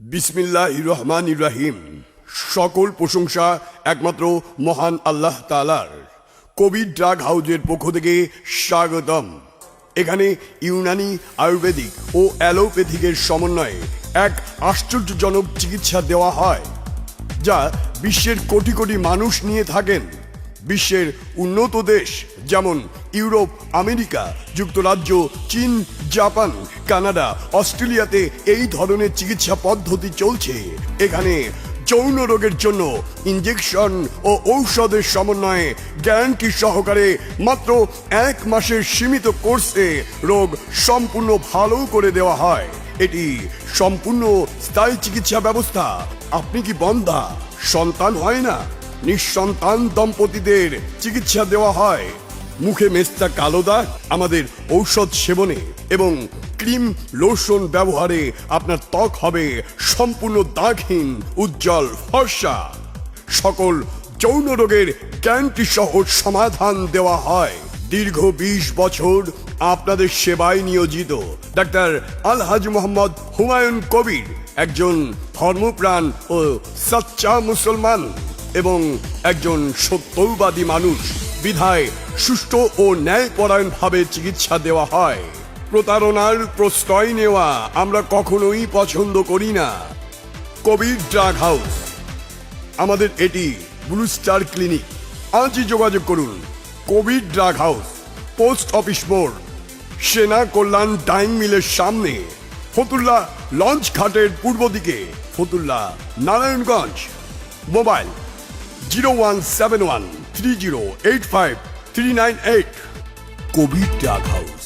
বিসমিল্লাহির রহমানির রহিম। সকল প্রশংসা একমাত্র মহান আল্লাহ তাআলার। কোভিড ড্রাগ হাউজের পক্ষ থেকে স্বাগতম। এখানে ইউনানি, আয়ুর্বেদিক ও অ্যালোপ্যাথিকের সমন্বয়ে এক আশ্চর্যজনক চিকিৎসা দেওয়া হয়, যা বিশ্বের কোটি কোটি মানুষ নিয়ে থাকেন। বিশ্বের উন্নত দেশ যেমন ইউরোপ, আমেরিকা যুক্তরাজ্য, চীন, জাপান, কানাডা, অস্ট্রেলিয়াতে এই ধরনের চিকিৎসা পদ্ধতি চলছে। এখানে যৌন রোগের জন্য ইনজেকশন ও ঔষধের সমন্বয়ে গ্যারান্টি সহকারে মাত্র 1 মাসের সীমিত কোর্সে রোগ সম্পূর্ণ ভালো করে দেওয়া হয়। এটি সম্পূর্ণ স্থায়ী চিকিৎসা ব্যবস্থা। আপনি কি বন্ধ্যা, সন্তান হয় না? নিঃসন্তান দম্পতিদের চিকিৎসা দেওয়া হয়। মুখে মেস্তা, কালো দাগ আমাদের ঔষধ সেবনে এবং ক্রিম, লোশন ব্যবহারে আপনার ত্বক হবে সম্পূর্ণ দাগহীন, উজ্জ্বল, ফর্সা। সকল যৌন রোগের গ্যারান্টি সহ সমাধান দেওয়া হয়। দীর্ঘ 20 বছর আপনাদের সেবায় নিয়োজিত ডাক্তার আলহাজি মোহাম্মদ হুমায়ুন কবির একজন ধর্মপ্রাণ ও সচ্চা মুসলমান এবং একজন সত্যবাদী মানুষ বিধায় সুষ্ঠু ও ন্যায়পরায়ণভাবে চিকিৎসা দেওয়া হয়। প্রতারণার প্রশ্রয় নেওয়া আমরা কখনোই পছন্দ করি না। কোভিড ড্রাগ হাউস, আমাদের এটি ব্লু স্টার ক্লিনিক। আজই যোগাযোগ করুন। Covid drug house, post office মোড়, সেনা কল্যাণ ডাইং মিলের সামনে, ফতুল্লা লঞ্চ ঘাটের পূর্ব দিকে, Fatullah, Narayanganj. Mobile 01713085 398। Covid drug house.